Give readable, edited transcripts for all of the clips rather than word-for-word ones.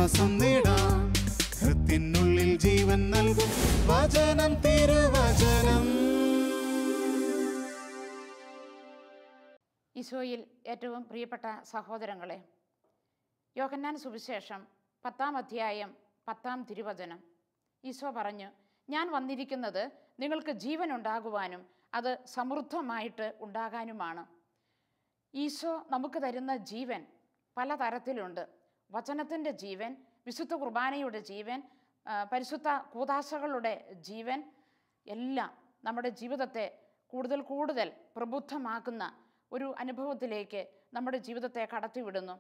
ആശ്വാസം നേടാം. ഹൃത്തിനുള്ളിൽ ജീവൻ നൽകും വചനം, തിരുവചനം. ഈശോയിൽ ഏറ്റവും പ്രിയപ്പെട്ട സഹോദരങ്ങളെ, യോഹന്നാൻ സുവിശേഷം 10-ാം അധ്യായം 10-ാം തിരുവചനം. ഈശോ പറഞ്ഞു, ഞാൻ വന്നിരിക്കുന്നത് നിങ്ങൾക്ക് ജീവൻ ഉണ്ടാകുവാനും അത് സമൃദ്ധമായിട്ട് ഉണ്ടാകാനുമാണ്. ഈശോ നമുക്ക് തരുന്ന ജീവൻ പലതരത്തിലുണ്ട്. വചനത്തിൻ്റെ ജീവൻ, വിശുദ്ധ കുർബാനയുടെ ജീവൻ, പരിശുദ്ധ കൂദാശകളുടെ ജീവൻ, എല്ലാം നമ്മുടെ ജീവിതത്തെ കൂടുതൽ കൂടുതൽ പ്രബുദ്ധമാക്കുന്ന ഒരു അനുഭവത്തിലേക്ക് നമ്മുടെ ജീവിതത്തെ കടത്തിവിടുന്നു.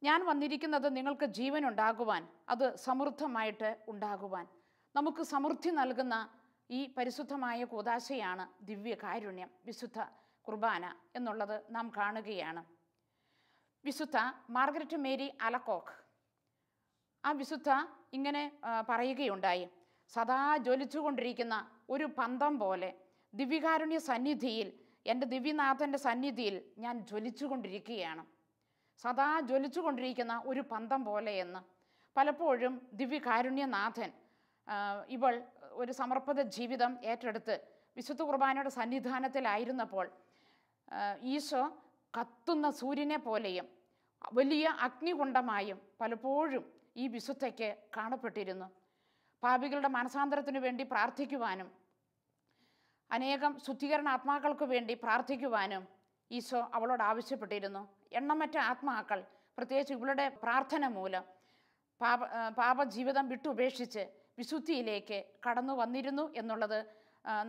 ഞാൻ വന്നിരിക്കുന്നത് നിങ്ങൾക്ക് ജീവൻ ഉണ്ടാകുവാൻ, അത് സമൃദ്ധമായിട്ട് ഉണ്ടാകുവാൻ. നമുക്ക് സമൃദ്ധി നൽകുന്ന ഈ പരിശുദ്ധമായ കൂദാശയാണ് ദിവ്യകാരുണ്യം, വിശുദ്ധ കുർബാന എന്നുള്ളത് നാം കാണുകയാണ്. വിശുദ്ധ മാർഗരറ്റ് മേരി അലക്കോക്ക് ആ വിശുദ്ധ ഇങ്ങനെ പറയുകയുണ്ടായി, സദാ ജ്വലിച്ചുകൊണ്ടിരിക്കുന്ന ഒരു പന്തം പോലെ ദിവ്യകാരുണ്യ സന്നിധിയിൽ, എൻ്റെ ദിവ്യനാഥൻ്റെ സന്നിധിയിൽ ഞാൻ ജ്വലിച്ചുകൊണ്ടിരിക്കുകയാണ്. സദാ ജ്വലിച്ചുകൊണ്ടിരിക്കുന്ന ഒരു പന്തം പോലെയെന്ന്. പലപ്പോഴും ദിവ്യകാരുണ്യനാഥൻ ഇവൾ ഒരു സമർപ്പിത ജീവിതം ഏറ്റെടുത്ത് വിശുദ്ധ കുർബാനയുടെ സന്നിധാനത്തിലായിരുന്നപ്പോൾ ഈശോ കത്തുന്ന സൂര്യനെ പോലെയും വലിയ അഗ്നികുണ്ഡമായും പലപ്പോഴും ഈ വിശുദ്ധയ്ക്ക് കാണപ്പെട്ടിരുന്നു. പാപികളുടെ മനസാന്തരത്തിനു വേണ്ടി പ്രാർത്ഥിക്കുവാനും അനേകം ശുദ്ധീകരണ ആത്മാക്കൾക്ക് വേണ്ടി പ്രാർത്ഥിക്കുവാനും ഈശോ അവളോട് ആവശ്യപ്പെട്ടിരുന്നു. എണ്ണമറ്റ ആത്മാക്കൾ, പ്രത്യേകിച്ച് ഇവളുടെ പ്രാർത്ഥന മൂലം പാപജീവിതം വിട്ടുപേക്ഷിച്ച് വിശുദ്ധിയിലേക്ക് കടന്നു വന്നിരുന്നു എന്നുള്ളത്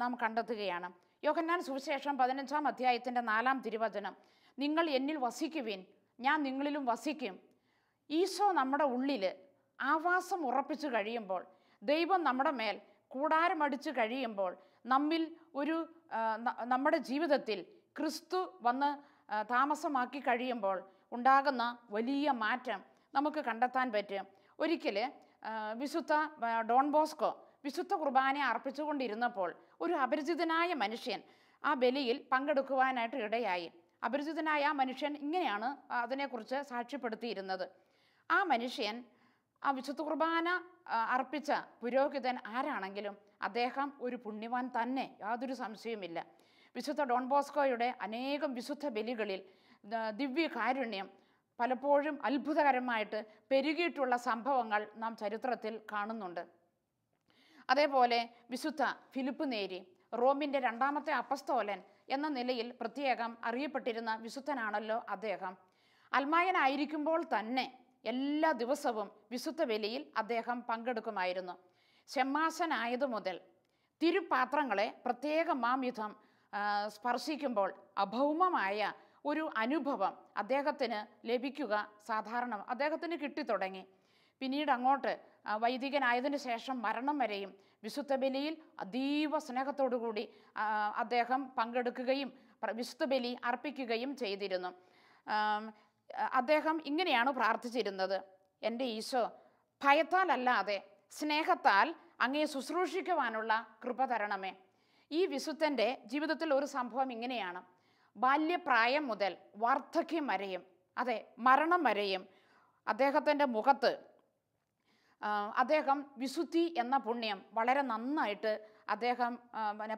നാം കണ്ടെത്തുകയാണ്. യോഹന്നാൻ സുവിശേഷം 15-ാം അധ്യായത്തിൻ്റെ 4-ാം തിരുവചനം, നിങ്ങൾ എന്നിൽ വസിക്കുവിൻ, ഞാൻ നിങ്ങളിലും വസിക്കും. ഈശോ നമ്മുടെ ഉള്ളിൽ ആവാസം ഉറപ്പിച്ചു കഴിയുമ്പോൾ, ദൈവം നമ്മുടെ മേൽ കൂടാരമടിച്ചു കഴിയുമ്പോൾ, നമ്മിൽ ഒരു നമ്മുടെ ജീവിതത്തിൽ ക്രിസ്തു വന്ന് താമസമാക്കി കഴിയുമ്പോൾ ഉണ്ടാകുന്ന വലിയ മാറ്റം നമുക്ക് കണ്ടെത്താൻ പറ്റും. ഒരിക്കൽ വിശുദ്ധ ഡോൺ ബോസ്കോ വിശുദ്ധ കുർബാന അർപ്പിച്ചുകൊണ്ടിരുന്നപ്പോൾ ഒരു അപരിചിതനായ മനുഷ്യൻ ആ ബലിയിൽ പങ്കെടുക്കുവാനായിട്ട് ഇടയായി. അപരിചിതനായ ആ മനുഷ്യൻ ഇങ്ങനെയാണ് അതിനെക്കുറിച്ച് സാക്ഷ്യപ്പെടുത്തിയിരുന്നത്. ആ മനുഷ്യൻ ആ വിശുദ്ധ കുർബാന അർപ്പിച്ച പുരോഹിതൻ ആരാണെങ്കിലും അദ്ദേഹം ഒരു പുണ്യവാൻ തന്നെ, യാതൊരു സംശയവുമില്ല. വിശുദ്ധ ഡോൺ ബോസ്കോയുടെ അനേകം വിശുദ്ധ ബലികളിൽ ദിവ്യകാരുണ്യം പലപ്പോഴും അത്ഭുതകരമായിട്ട് പെരുകിയിട്ടുള്ള സംഭവങ്ങൾ നാം ചരിത്രത്തിൽ കാണുന്നുണ്ട്. അതേപോലെ വിശുദ്ധ ഫിലിപ്പ് നേരി, റോമിൻ്റെ 2ാമത്തെ അപ്പസ്തോലൻ എന്ന നിലയിൽ പ്രത്യേകം അറിയപ്പെട്ടിരുന്ന വിശുദ്ധനാണല്ലോ അദ്ദേഹം. അൽമായനായിരിക്കുമ്പോൾ തന്നെ എല്ലാ ദിവസവും വിശുദ്ധ ബലിയിൽ അദ്ദേഹം പങ്കെടുക്കുമായിരുന്നു. ഷെമ്മാസനായതു മുതൽ തിരുപാത്രങ്ങളെ പ്രത്യേക മാംവിധം സ്പർശിക്കുമ്പോൾ അഭൗമമായ ഒരു അനുഭവം അദ്ദേഹത്തിന് ലഭിക്കുക അദ്ദേഹത്തിന് കിട്ടിത്തുടങ്ങി. പിന്നീട് അങ്ങോട്ട് വൈദികനായതിനു ശേഷം മരണം വരെയും വിശുദ്ധ ബലിയിൽ അതീവ സ്നേഹത്തോടുകൂടി അദ്ദേഹം പങ്കെടുക്കുകയും വിശുദ്ധ ബലി അർപ്പിക്കുകയും ചെയ്തിരുന്നു. അദ്ദേഹം ഇങ്ങനെയാണ് പ്രാർത്ഥിച്ചിരുന്നത്, എൻ്റെ ഈശോ, ഭയത്താലല്ലാതെ സ്നേഹത്താൽ അങ്ങയെ ശുശ്രൂഷിക്കുവാനുള്ള കൃപ തരണമേ. ഈ വിശുദ്ധൻ്റെ ജീവിതത്തിൽ ഒരു സംഭവം ഇങ്ങനെയാണ്. ബാല്യപ്രായം മുതൽ വാർദ്ധക്യം വരെയും, അതെ മരണം വരെയും അദ്ദേഹത്തിൻ്റെ മുഖത്ത് അദ്ദേഹം വിശുദ്ധി എന്ന പുണ്യം വളരെ നന്നായിട്ട് അദ്ദേഹം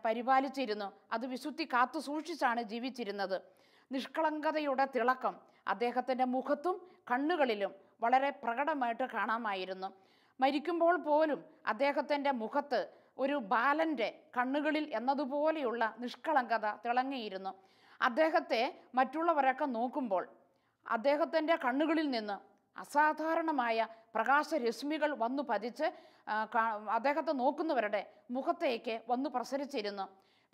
പരിപാലിച്ചിരുന്നു. അത് വിശുദ്ധി കാത്തു സൂക്ഷിച്ചാണ് ജീവിച്ചിരുന്നത്. നിഷ്കളങ്കതയുടെ തിളക്കം അദ്ദേഹത്തിൻ്റെ മുഖത്തും കണ്ണുകളിലും വളരെ പ്രകടമായിട്ട് കാണാമായിരുന്നു. മരിക്കുമ്പോൾ പോലും അദ്ദേഹത്തിൻ്റെ മുഖത്ത് ഒരു ബാലൻ്റെ കണ്ണുകളിൽ എന്നതുപോലെയുള്ള നിഷ്കളങ്കത തിളങ്ങിയിരുന്നു. അദ്ദേഹത്തെ മറ്റുള്ളവരൊക്കെ നോക്കുമ്പോൾ അദ്ദേഹത്തിൻ്റെ കണ്ണുകളിൽ നിന്ന് അസാധാരണമായ പ്രകാശരശ്മികൾ വന്നു പതിച്ച് അദ്ദേഹത്തെ നോക്കുന്നവരുടെ മുഖത്തേക്ക് വന്നു പ്രസരിച്ചിരുന്നു.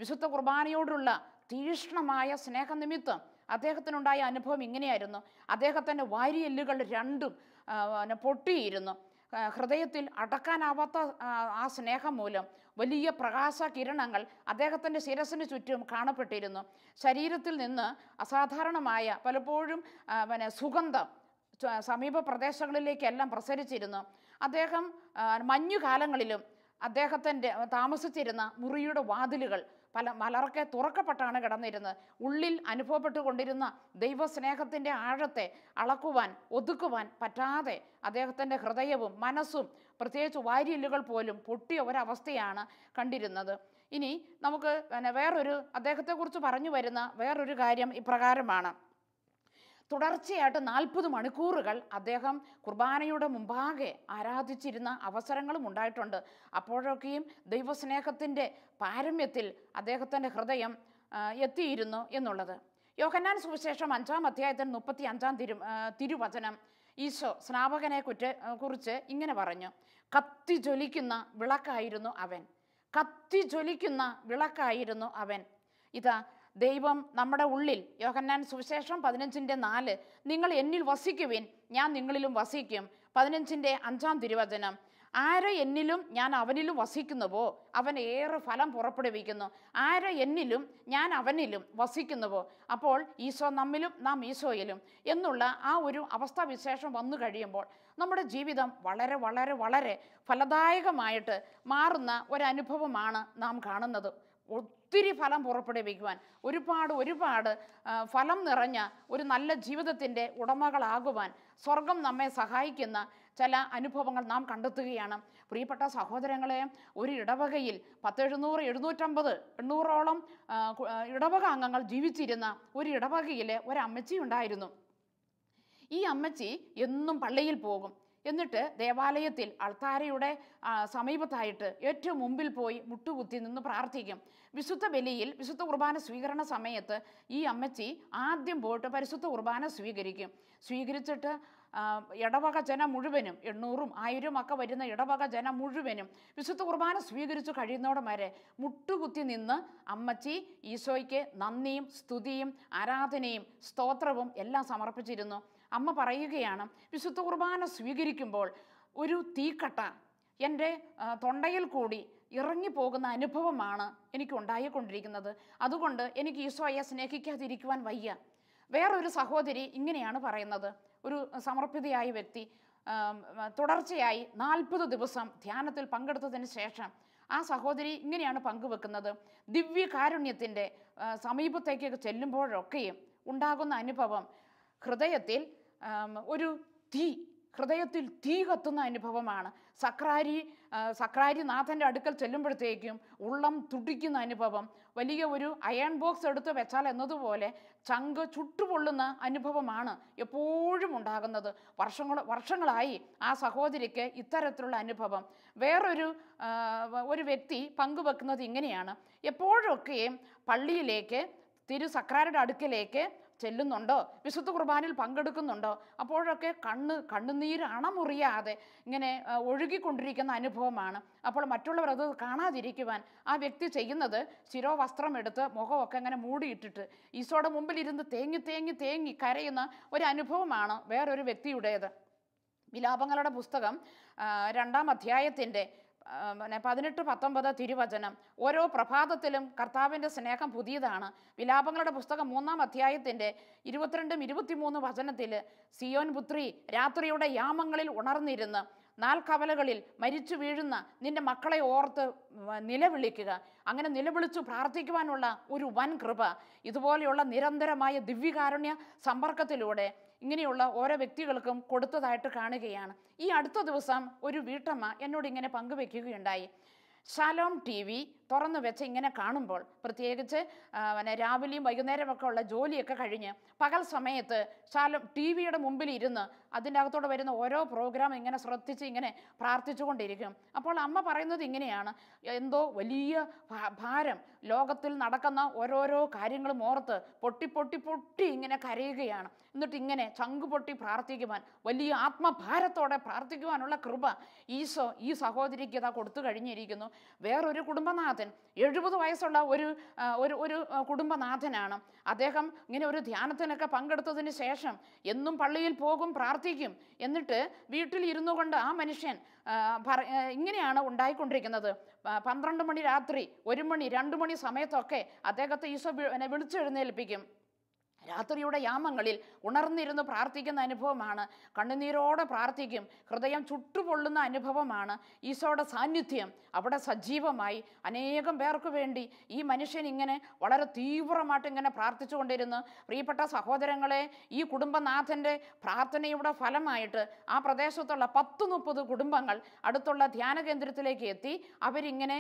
വിശുദ്ധ കുർബാനയോടുള്ള തീക്ഷ്ണമായ സ്നേഹനിമിത്തം അദ്ദേഹത്തിനുണ്ടായ അനുഭവം ഇങ്ങനെയായിരുന്നു. അദ്ദേഹത്തിൻ്റെ വാരിയെല്ലുകൾ രണ്ടും പൊട്ടിയിരുന്നു. ഹൃദയത്തിൽ അടക്കാനാവാത്ത ആ സ്നേഹം മൂലം വലിയ പ്രകാശ കിരണങ്ങൾ അദ്ദേഹത്തിൻ്റെ ശിരസിന് ചുറ്റും കാണപ്പെട്ടിരുന്നു. ശരീരത്തിൽ നിന്ന് അസാധാരണമായ പലപ്പോഴും സുഗന്ധം സമീപ പ്രദേശങ്ങളിലേക്കെല്ലാം പ്രസരിച്ചിരുന്നു. അദ്ദേഹം മഞ്ഞുകാലങ്ങളിലും അദ്ദേഹത്തിൻ്റെ താമസിച്ചിരുന്ന മുറിയുടെ വാതിലുകൾ മലർക്കെ തുറക്കപ്പെട്ടാണ് കിടന്നിരുന്നത്. ഉള്ളിൽ അനുഭവപ്പെട്ടുകൊണ്ടിരുന്ന ദൈവസ്നേഹത്തിൻ്റെ ആഴത്തെ അളക്കുവാൻ ഒതുക്കുവാൻ പറ്റാതെ അദ്ദേഹത്തിൻ്റെ ഹൃദയവും മനസ്സും പ്രത്യേകിച്ച് വാരിയെല്ലുകൾ പോലും പൊട്ടിയ ഒരവസ്ഥയാണ് കണ്ടിരുന്നത്. ഇനി നമുക്ക് വേറൊരു അദ്ദേഹത്തെക്കുറിച്ച് പറഞ്ഞു വരുന്ന വേറൊരു കാര്യം ഇപ്രകാരമാണ്. തുടർച്ചയായിട്ട് 40 മണിക്കൂറുകൾ അദ്ദേഹം കുർബാനയുടെ മുമ്പാകെ ആരാധിച്ചിരുന്ന അവസരങ്ങളും ഉണ്ടായിട്ടുണ്ട്. അപ്പോഴൊക്കെയും ദൈവസ്നേഹത്തിൻ്റെ പാരമ്യത്തിൽ അദ്ദേഹത്തിൻ്റെ ഹൃദയം എത്തിയിരുന്നു എന്നുള്ളത്. യോഹന്നാൻ സുവിശേഷം 5-ാം അധ്യായത്തിൽ 35-ാം തിരുവചനം ഈശോ സ്നാപകനെ കുറിച്ച് ഇങ്ങനെ പറഞ്ഞു: കത്തി ജ്വലിക്കുന്ന വിളക്കായിരുന്നു അവൻ, കത്തി ജ്വലിക്കുന്ന വിളക്കായിരുന്നു അവൻ. ഇതാ ദൈവം നമ്മുടെ ഉള്ളിൽ, യോഹന്നാൻ സുവിശേഷം 15-4, നിങ്ങൾ എന്നിൽ വസിക്കുവിൻ, ഞാൻ നിങ്ങളിലും വസിക്കും. 15-5 തിരുവചനം, ആര് എന്നിലും ഞാൻ അവനിലും വസിക്കുന്നുവോ അവൻ ഏറെ ഫലം പുറപ്പെടുവിക്കുന്നു. ആര് എന്നിലും ഞാൻ അവനിലും വസിക്കുന്നുവോ അപ്പോൾ ഈശോ നമ്മിലും നാം ഈശോയിലും എന്നുള്ള ആ ഒരു അവസ്ഥാവിശേഷം വന്നു കഴിയുമ്പോൾ നമ്മുടെ ജീവിതം വളരെ വളരെ വളരെ ഫലദായകമായിട്ട് മാറുന്ന ഒരനുഭവമാണ് നാം കാണുന്നത്. ഒത്തിരി ഫലം പുറപ്പെടുവിക്കുവാൻ, ഒരുപാട് ഫലം നിറഞ്ഞ ഒരു നല്ല ജീവിതത്തിൻ്റെ ഉടമകളാകുവാൻ സ്വർഗം നമ്മെ സഹായിക്കുന്ന ചില അനുഭവങ്ങൾ നാം കണ്ടെത്തുകയാണ്. പ്രിയപ്പെട്ട സഹോദരങ്ങളെ, ഒരു ഇടവകയിൽ 750-800ഓളം ഇടവക അംഗങ്ങൾ ജീവിച്ചിരുന്ന ഒരു ഇടവകയിൽ ഒരമ്മച്ചി ഉണ്ടായിരുന്നു. ഈ അമ്മച്ചി എന്നും പള്ളിയിൽ പോകും. എന്നിട്ട് ദേവാലയത്തിൽ അൾത്താരയുടെ സമീപത്തായിട്ട് ഏറ്റവും മുമ്പിൽ പോയി മുട്ടുകുത്തി നിന്ന് പ്രാർത്ഥിക്കും. വിശുദ്ധ ബലിയിൽ വിശുദ്ധ കുർബാന സ്വീകരണ സമയത്ത് ഈ അമ്മച്ചി ആദ്യം പോയിട്ട് പരിശുദ്ധ കുർബാന സ്വീകരിച്ചിട്ട് ഇടവക ജനം മുഴുവനും 800-1000 ഒക്കെ വരുന്ന ഇടവക ജനം മുഴുവനും വിശുദ്ധ കുർബാന സ്വീകരിച്ചു കഴിയുന്നോടം വരെ മുട്ടുകുത്തി നിന്ന് അമ്മച്ചി ഈശോയ്ക്ക് നന്ദിയും സ്തുതിയും ആരാധനയും സ്തോത്രവും എല്ലാം സമർപ്പിച്ചിരുന്നു. അമ്മ പറയുകയാണ്, വിശുദ്ധ കുർബാന സ്വീകരിക്കുമ്പോൾ ഒരു തീക്കട്ട എൻ്റെ തൊണ്ടയിൽ കൂടി ഇറങ്ങിപ്പോകുന്ന അനുഭവമാണ് എനിക്ക് ഉണ്ടായിക്കൊണ്ടിരിക്കുന്നത്. അതുകൊണ്ട് എനിക്ക് ഈശോയെ സ്നേഹിക്കാതിരിക്കുവാൻ വയ്യ. വേറൊരു സഹോദരി ഇങ്ങനെയാണ് പറയുന്നത്. ഒരു സമർപ്പിതയായ വ്യക്തി തുടർച്ചയായി 40 ദിവസം ധ്യാനത്തിൽ പങ്കെടുത്തതിന് ശേഷം ആ സഹോദരി ഇങ്ങനെയാണ് പങ്കുവെക്കുന്നത്. ദിവ്യകാരുണ്യത്തിൻ്റെ സമീപത്തേക്ക് ചെല്ലുമ്പോഴൊക്കെയും ഉണ്ടാകുന്ന അനുഭവം ഹൃദയത്തിൽ തീ കത്തുന്ന അനുഭവമാണ്. സക്രാരിനാഥൻ്റെ അടുക്കൽ ചെല്ലുമ്പോഴത്തേക്കും ഉള്ളം തുടിക്കുന്ന അനുഭവം, വലിയ ഒരു അയൺ ബോക്സ് എടുത്ത് വെച്ചാൽ എന്നതുപോലെ ചങ്ക് ചുട്ടുപൊള്ളുന്ന അനുഭവമാണ് എപ്പോഴും ഉണ്ടാകുന്നത്. വർഷങ്ങളായി ആ സഹോദരിക്ക് ഇത്തരത്തിലുള്ള അനുഭവം. ഒരു വ്യക്തി പങ്കുവെക്കുന്നത് ഇങ്ങനെയാണ്: എപ്പോഴൊക്കെയും പള്ളിയിലേക്ക് സക്രാരിയുടെ അടുക്കലേക്ക് ചെല്ലുന്നുണ്ടോ, വിശുദ്ധ കുർബാനയിൽ പങ്കെടുക്കുന്നുണ്ടോ, അപ്പോഴൊക്കെ കണ്ണുനീര് അണമുറിയാതെ ഇങ്ങനെ ഒഴുകിക്കൊണ്ടിരിക്കുന്ന അനുഭവമാണ്. അപ്പോൾ മറ്റുള്ളവർ അത് കാണാതിരിക്കുവാൻ ആ വ്യക്തി ചെയ്യുന്നത് ശിരോവസ്ത്രം എടുത്ത് മുഖമൊക്കെ അങ്ങനെ മൂടിയിട്ടിട്ട് ഈശോയുടെ മുമ്പിൽ ഇരുന്ന് തേങ്ങി കരയുന്ന ഒരു അനുഭവമാണ് വേറൊരു വ്യക്തിയുടേത്. വിലാപങ്ങളുടെ പുസ്തകം 2-ാം അധ്യായത്തിൻ്റെ 18-19 തിരുവചനം, ഓരോ പ്രഭാതത്തിലും കർത്താവിൻ്റെ സ്നേഹം പുതിയതാണ്. വിലാപങ്ങളുടെ പുസ്തകം 3-ാം അധ്യായത്തിൻ്റെ 22-23 വചനത്തിൽ, സിയോൻ പുത്രി രാത്രിയുടെ യാമങ്ങളിൽ ഉണർന്നിരുന്ന് നാൽക്കവലകളിൽ മരിച്ചു വീഴുന്ന നിന്റെ മക്കളെ ഓർത്ത് നിലവിളിക്കുക. അങ്ങനെ നിലവിളിച്ചു പ്രാർത്ഥിക്കുവാനുള്ള ഒരു വൻ കൃപ ഇതുപോലെയുള്ള നിരന്തരമായ ദിവ്യകാരുണ്യ സമ്പർക്കത്തിലൂടെ ഇങ്ങനെയുള്ള ഓരോ വ്യക്തികൾക്കും കൊടുത്തതായിട്ട് കാണുകയാണ്. ഈ അടുത്ത ദിവസം ഒരു വീട്ടമ്മ എന്നോട് ഇങ്ങനെ പങ്കുവെക്കുകയുണ്ടായി. ഷാലോം TV തുറന്നു വെച്ച് ഇങ്ങനെ കാണുമ്പോൾ, പ്രത്യേകിച്ച് രാവിലെയും വൈകുന്നേരമൊക്കെ ഉള്ള ജോലിയൊക്കെ കഴിഞ്ഞ് പകൽ സമയത്ത് ഷാലോം TVയുടെ മുമ്പിൽ ഇരുന്ന് അതിൻ്റെ അകത്തോടെ വരുന്ന ഓരോ പ്രോഗ്രാം ഇങ്ങനെ ശ്രദ്ധിച്ച് ഇങ്ങനെ പ്രാർത്ഥിച്ചുകൊണ്ടിരിക്കും. അപ്പോൾ അമ്മ പറയുന്നത് ഇങ്ങനെയാണ്: എന്തോ വലിയ ഭാരം, ലോകത്തിൽ നടക്കുന്ന ഓരോരോ കാര്യങ്ങളും ഓർത്ത് പൊട്ടി ഇങ്ങനെ കരയുകയാണ്. എന്നിട്ട് ഇങ്ങനെ ചങ്കു പൊട്ടി പ്രാർത്ഥിക്കുവാൻ, വലിയ ആത്മഭാരത്തോടെ പ്രാർത്ഥിക്കുവാനുള്ള കൃപ ഈശോ ഈ സഹോദരിക്ക് ഇതാ കൊടുത്തു കഴിഞ്ഞിരിക്കുന്നു. വേറൊരു കുടുംബനാഥൻ, 70 വയസ്സുള്ള ഒരു കുടുംബനാഥനാണ്. അദ്ദേഹം ഇങ്ങനെ ഒരു ധ്യാനത്തിനൊക്കെ പങ്കെടുത്തതിന് ശേഷം എന്നും പള്ളിയിൽ പോകും, പ്രാർത്ഥിക്കും. എന്നിട്ട് വീട്ടിൽ ഇരുന്നു കൊണ്ട് ആ മനുഷ്യൻ ഇങ്ങനെയാണ് ഉണ്ടായിക്കൊണ്ടിരിക്കുന്നത്. 12 മണി രാത്രി, 1 മണി 2 മണി സമയത്തൊക്കെ അദ്ദേഹത്തെ ഈശോ വിളിച്ചെഴുന്നേൽപ്പിക്കും. രാത്രിയുടെ യാമങ്ങളിൽ ഉണർന്നിരുന്ന് പ്രാർത്ഥിക്കുന്ന അനുഭവമാണ്. കണ്ണുനീരോടെ പ്രാർത്ഥിക്കും. ഹൃദയം ചുട്ടുപൊള്ളുന്ന അനുഭവമാണ്. ഈശോയുടെ സാന്നിധ്യം അവിടെ സജീവമായി അനേകം പേർക്ക് വേണ്ടി ഈ മനുഷ്യൻ ഇങ്ങനെ വളരെ തീവ്രമായിട്ട് ഇങ്ങനെ പ്രാർത്ഥിച്ചു കൊണ്ടിരുന്നു. പ്രിയപ്പെട്ട സഹോദരങ്ങളെ, ഈ കുടുംബനാഥൻ്റെ പ്രാർത്ഥനയുടെ ഫലമായിട്ട് ആ പ്രദേശത്തുള്ള 10-30 കുടുംബങ്ങൾ അടുത്തുള്ള ധ്യാന കേന്ദ്രത്തിലേക്ക് എത്തി. അവരിങ്ങനെ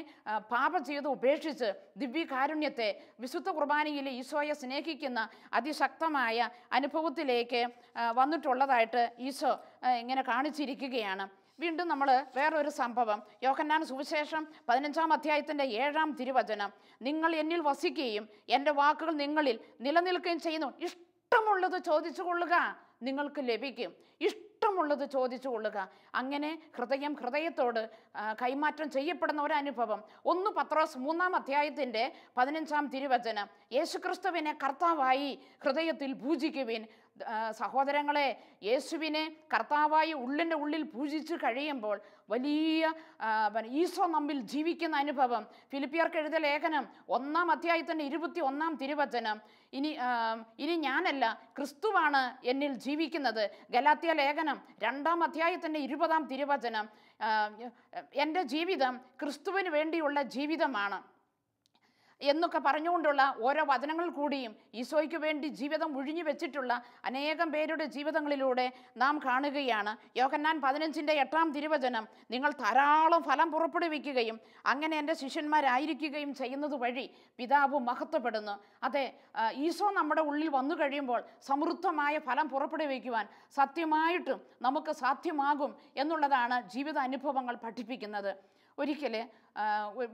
പാപജീവിതം ഉപേക്ഷിച്ച് ദിവ്യകാരുണ്യത്തെ, വിശുദ്ധ കുർബാനയിൽ ഈശോയെ സ്നേഹിക്കുന്ന അതിശക്തമായ അനുഭവത്തിലേക്ക് വന്നിട്ടുള്ളതായിട്ട് ഈശോ ഇങ്ങനെ കാണിച്ചിരിക്കുകയാണ്. വീണ്ടും നമ്മൾ വേറൊരു സംഭവം, യോഹന്നാൻ സുവിശേഷം 15-ാം അധ്യായത്തിൻ്റെ 7-ാം തിരുവചനം, നിങ്ങൾ എന്നിൽ വസിക്കുകയും എൻ്റെ വാക്കുകൾ നിങ്ങളിൽ നിലനിൽക്കുകയും ചെയ്യുന്നു. ഇഷ്ടമുള്ളത് ചോദിച്ചു കൊള്ളുക, നിങ്ങൾക്ക് ലഭിക്കും. ഇഷ്ടമുള്ളത് ചോദിച്ചു കൊള്ളുക. അങ്ങനെ ഹൃദയത്തോട് കൈമാറ്റം ചെയ്യപ്പെടുന്ന ഒരനുഭവം. 1 പത്രോസ് 3-ാം അധ്യായത്തിൻ്റെ 15-ാം തിരുവചനം, യേശുക്രിസ്തുവിനെ കർത്താവായി ഹൃദയത്തിൽ പൂജിക്കുവിൻ. സഹോദരങ്ങളെ, യേശുവിനെ കർത്താവായി ഉള്ളിൻ്റെ ഉള്ളിൽ പൂജിച്ച് കഴിയുമ്പോൾ വലിയ ഈശോ നമ്മിൽ ജീവിക്കുന്ന അനുഭവം. ഫിലിപ്പിയർക്ക് എഴുതിയ ലേഖനം 1-ാം അധ്യായത്തിൻ്റെ 21-ാം തിരുവചനം, ഇനി ഞാനല്ല, ക്രിസ്തുവാണ് എന്നിൽ ജീവിക്കുന്നത്. ഗലാത്യ ലേഖനം 2-ാം അധ്യായത്തിൻ്റെ 20-ാം തിരുവചനം, എൻ്റെ ജീവിതം ക്രിസ്തുവിന് വേണ്ടിയുള്ള ജീവിതമാണ് എന്നൊക്കെ പറഞ്ഞുകൊണ്ടുള്ള ഓരോ വചനങ്ങൾ കൂടിയും ഈശോയ്ക്ക് വേണ്ടി ജീവിതം ഒഴിഞ്ഞു വെച്ചിട്ടുള്ള അനേകം പേരുടെ ജീവിതങ്ങളിലൂടെ നാം കാണുകയാണ്. യോഹന്നാൻ 15-ന്റെ 8-ാം തിരുവചനം, നിങ്ങൾ ധാരാളം ഫലം പുറപ്പെടുവിക്കുകയും അങ്ങനെ എൻ്റെ ശിഷ്യന്മാരായിരിക്കുകയും ചെയ്യുന്നത് വഴി പിതാവ് മഹത്വപ്പെടുന്നു. അതെ, ഈശോ നമ്മുടെ ഉള്ളിൽ വന്നു കഴിയുമ്പോൾ സമൃദ്ധമായ ഫലം പുറപ്പെടുവിക്കുവാൻ സത്യമായിട്ടും നമുക്ക് സാധ്യമാകും എന്നുള്ളതാണ് ജീവിത അനുഭവങ്ങൾ പഠിപ്പിക്കുന്നത്. ഒരിക്കൽ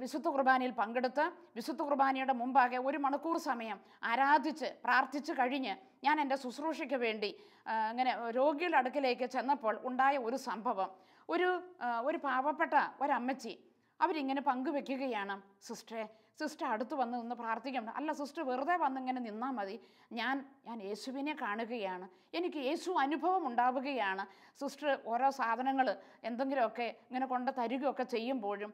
വിശുദ്ധ കുർബാനയിൽ പങ്കെടുത്ത് വിശുദ്ധ കുർബാനയുടെ മുമ്പാകെ 1 മണിക്കൂർ സമയം ആരാധിച്ച് പ്രാർത്ഥിച്ച് കഴിഞ്ഞ് ഞാൻ എൻ്റെ ശുശ്രൂഷയ്ക്ക് വേണ്ടി അങ്ങനെ രോഗിയുടെ അടുക്കിലേക്ക് ചെന്നപ്പോൾ ഉണ്ടായ ഒരു സംഭവം, ഒരു പാവപ്പെട്ട ഒരമ്മച്ചി അവരിങ്ങനെ പങ്കുവെക്കുകയാണ്, സിസ്റ്റർ അടുത്ത് വന്ന് നിന്ന് പ്രാർത്ഥിക്കണം. അല്ല സിസ്റ്റർ, വെറുതെ വന്നിങ്ങനെ നിന്നാൽ മതി. ഞാൻ യേശുവിനെ കാണുകയാണ്, എനിക്ക് യേശു അനുഭവം ഉണ്ടാവുകയാണ്. സിസ്റ്റർ ഓരോ സാധനങ്ങൾ എന്തെങ്കിലുമൊക്കെ ഇങ്ങനെ കൊണ്ട് തരികയൊക്കെ ചെയ്യുമ്പോഴും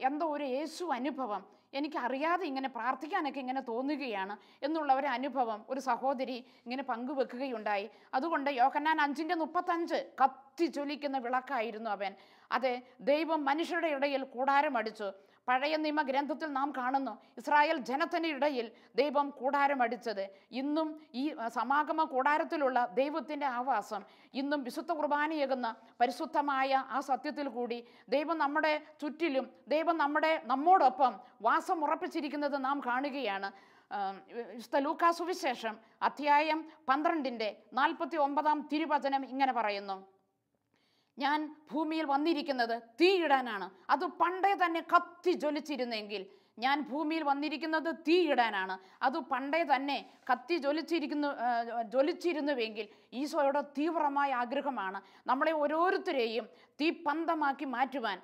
എന്തോ ഒരു യേശു അനുഭവം എനിക്കറിയാതെ ഇങ്ങനെ പ്രാർത്ഥിക്കാനൊക്കെ ഇങ്ങനെ തോന്നുകയാണ് എന്നുള്ള ഒരു അനുഭവം ഒരു സഹോദരി ഇങ്ങനെ പങ്കുവെക്കുകയുണ്ടായി. അതുകൊണ്ട് യോഹന്നാൻ 5:35 കത്തി ജ്വലിക്കുന്ന വിളക്കായിരുന്നു അവൻ. അതെ, ദൈവം മനുഷ്യരുടെ ഇടയിൽ കൂടാരമടിച്ചു. പഴയ നിയമ ഗ്രന്ഥത്തിൽ നാം കാണുന്നു ഇസ്രായേൽ ജനത്തിൻ്റെ ഇടയിൽ ദൈവം കൂടാരമടിച്ചത്. ഇന്നും ഈ സമാഗമ കൂടാരത്തിലുള്ള ദൈവത്തിൻ്റെ ആവാസം ഇന്നും വിശുദ്ധ കുർബാനയേകുന്ന പരിശുദ്ധമായ ആ സത്യത്തിൽ കൂടി ദൈവം നമ്മുടെ ചുറ്റിലും, ദൈവം നമ്മോടൊപ്പം വാസം ഉറപ്പിച്ചിരിക്കുന്നത് നാം കാണുകയാണ്. വിശുദ്ധ ലൂക്കാ സുവിശേഷം അധ്യായം 12-ന്റെ 49-ാം തിരുവചനം ഇങ്ങനെ പറയുന്നു, ഞാൻ ഭൂമിയിൽ വന്നിരിക്കുന്നത് തീയിടാനാണ്. അത് പണ്ടേ തന്നെ കത്തി ജ്വലിച്ചിരുന്നെങ്കിൽ, ഞാൻ ഭൂമിയിൽ വന്നിരിക്കുന്നത് തീയിടാനാണ്, അത് പണ്ടേ തന്നെ കത്തി ജ്വലിച്ചിരുന്നുവെങ്കിൽ ഈശോയുടെ തീവ്രമായ ആഗ്രഹമാണ് നമ്മളെ ഓരോരുത്തരെയും തീപ്പന്തമാക്കി മാറ്റുവാൻ.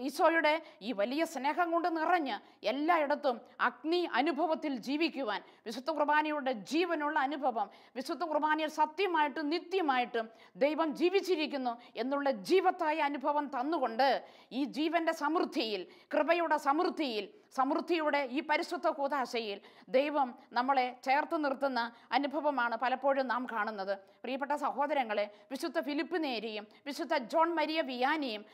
ഈശോയുടെ ഈ വലിയ സ്നേഹം കൊണ്ട് നിറഞ്ഞ് എല്ലായിടത്തും അഗ്നി അനുഭവത്തിൽ ജീവിക്കുവാൻ, വിശുദ്ധ കുർബാനയുടെ ജീവനുള്ള അനുഭവം, വിശുദ്ധ കുർബാനയിൽ സത്യമായിട്ടും നിത്യമായിട്ടും ദൈവം ജീവിച്ചിരിക്കുന്നു എന്നുള്ള ജീവത്തായ അനുഭവം തന്നുകൊണ്ട് ഈ ജീവൻ്റെ സമൃദ്ധിയിൽ, കൃപയുടെ സമൃദ്ധിയുടെ ഈ പരിശുദ്ധ കൂദാശയിൽ ദൈവം നമ്മളെ ചേർത്ത് നിർത്തുന്ന അനുഭവമാണ് പലപ്പോഴും നാം കാണുന്നത്. പ്രിയപ്പെട്ട സഹോദരങ്ങളെ, വിശുദ്ധ ഫിലിപ്പ് നേരിയും വിശുദ്ധ ജോൺ മരിയ വിയാനിയും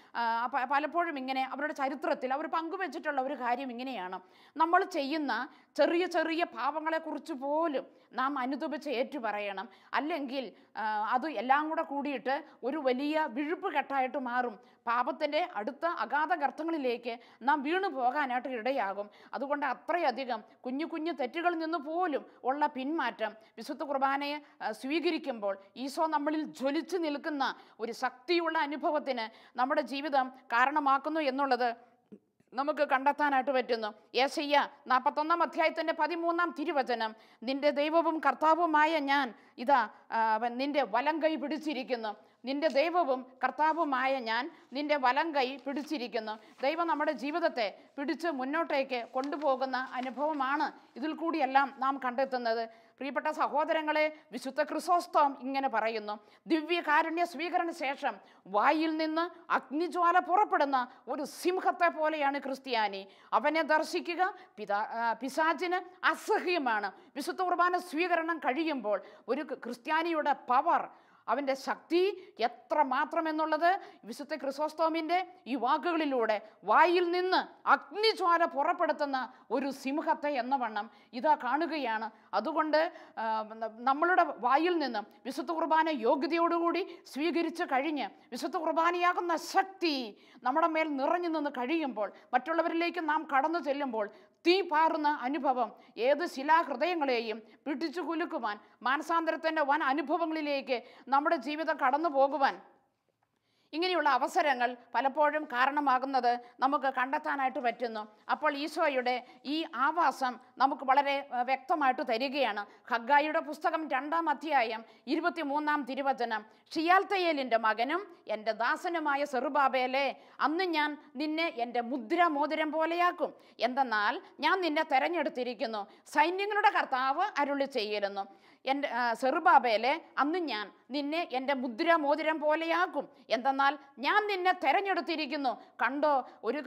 പലപ്പോഴും ഇങ്ങനെ അവരുടെ ചരിത്രത്തിൽ അവർ പങ്കുവെച്ചിട്ടുള്ള ഒരു കാര്യം ഇങ്ങനെയാണ്, നമ്മൾ ചെയ്യുന്ന ചെറിയ ചെറിയ പാപങ്ങളെക്കുറിച്ച് പോലും നാം അനുതപിച്ച് ഏറ്റുപറയണം. അല്ലെങ്കിൽ അത് എല്ലാം കൂടെ കൂടിയിട്ട് ഒരു വലിയ വിഴുപ്പ് കെട്ടായിട്ട് മാറും. പാപത്തിൻ്റെ അടുത്ത അഗാധ ഗർത്തങ്ങളിലേക്ക് നാം വീണു പോകാനായിട്ട് ഇടയാകും. അതുകൊണ്ട് അത്രയധികം കുഞ്ഞു കുഞ്ഞു തെറ്റുകളിൽ നിന്ന് പോലും ഉള്ള പിന്മാറ്റം വിശുദ്ധ കുർബാനയെ സ്വീകരിക്കുമ്പോൾ ഈശോ നമ്മളിൽ ജ്വലിച്ചു നിൽക്കുന്ന ഒരു ശക്തിയുള്ള അനുഭവത്തിന് നമ്മുടെ ജീവിതം കാരണമാക്കുന്നു എന്നുള്ളത് നമുക്ക് കണ്ടെത്താനായിട്ട് പറ്റുന്നു. യെശയ്യാ 41-ാം അധ്യായത്തിൻ്റെ 13-ാം തിരുവചനം, നിന്റെ ദൈവവും കർത്താവുമായ ഞാൻ ഇതാ നിന്റെ വലം കൈ പിടിച്ചിരിക്കുന്നു. നിന്റെ ദൈവവും കർത്താവുമായ ഞാൻ നിന്റെ വലം കൈ പിടിച്ചിരിക്കുന്നു. ദൈവം നമ്മുടെ ജീവിതത്തെ പിടിച്ച് മുന്നോട്ടേക്ക് കൊണ്ടുപോകുന്ന അനുഭവമാണ് ഇതിൽ കൂടിയെല്ലാം നാം കണ്ടെത്തുന്നത്. പ്രിയപ്പെട്ട സഹോദരങ്ങളെ, വിശുദ്ധ ക്രിസോസ്തോം ഇങ്ങനെ പറയുന്നു, ദിവ്യകാരുണ്യ സ്വീകരണ ശേഷം വായിൽ നിന്ന് അഗ്നിജ്വാല പുറപ്പെടുന്ന ഒരു സിംഹത്തെ പോലെയാണ് ക്രിസ്ത്യാനി. അവനെ ദർശിക്കുക പിശാചിന് അസഹ്യമാണ്. വിശുദ്ധ കുർബാന സ്വീകരണം കഴിയുമ്പോൾ ഒരു ക്രിസ്ത്യാനിയുടെ പവർ, അവൻ്റെ ശക്തി എത്ര മാത്രമെന്നുള്ളത് വിശുദ്ധ ക്രിസോസ്തോമിൻ്റെ ഈ വാക്കുകളിലൂടെ വായിൽ നിന്ന് അഗ്നിജ്വാല പുറപ്പെടുത്തുന്ന ഒരു സിംഹത്തെ എന്ന വണ്ണം ഇതാ കാണുകയാണ്. അതുകൊണ്ട് നമ്മളുടെ വായിൽ നിന്ന് വിശുദ്ധ കുർബാന യോഗ്യതയോടുകൂടി സ്വീകരിച്ച് കഴിഞ്ഞ് വിശുദ്ധ കുർബാനയാകുന്ന ശക്തി നമ്മുടെ മേൽ നിറഞ്ഞു നിന്ന് കഴിയുമ്പോൾ, മറ്റുള്ളവരിലേക്ക് നാം കടന്നു ചെല്ലുമ്പോൾ തീ പാറുന്ന അനുഭവം ഏത് ശിലാഹൃദയങ്ങളെയും പിടിച്ചു കുലുക്കുവാൻ, മാനസാന്തരത്തിൻ്റെ വൻ അനുഭവങ്ങളിലേക്ക് നമ്മുടെ ജീവിതം കടന്നു പോകുവാൻ ഇങ്ങനെയുള്ള അവസരങ്ങൾ പലപ്പോഴും കാരണമാകുന്നത് നമുക്ക് കണ്ടെത്താനായിട്ട് പറ്റുന്നു. അപ്പോൾ ഈശോയുടെ ഈ ആവാസം നമുക്ക് വളരെ വ്യക്തമായിട്ട് തരികയാണ്. ഹഗ്ഗായിയുടെ പുസ്തകം 2-ാം അധ്യായം 23-ാം തിരുവചനം, ഷിയാൽത്തയേലിൻ്റെ മകനും എൻ്റെ ദാസനുമായ സെറുബാബേലേ, അന്ന് ഞാൻ നിന്നെ എൻ്റെ മുദ്രമോതിരം പോലെയാക്കും. എന്തെന്നാൽ ഞാൻ നിന്നെ തെരഞ്ഞെടുത്തിരിക്കുന്നു, സൈന്യങ്ങളുടെ കർത്താവ് അരുളി ചെയ്യുന്നു. എൻ്റെ സെറുബാബേലേ, അന്ന് ഞാൻ നിന്നെ എൻ്റെ മുദ്രമോതിരം പോലെയാക്കും. എന്തെന്നാൽ ഞാൻ നിന്നെ തെരഞ്ഞെടുത്തിരിക്കുന്നു. കണ്ടോ, ഒരു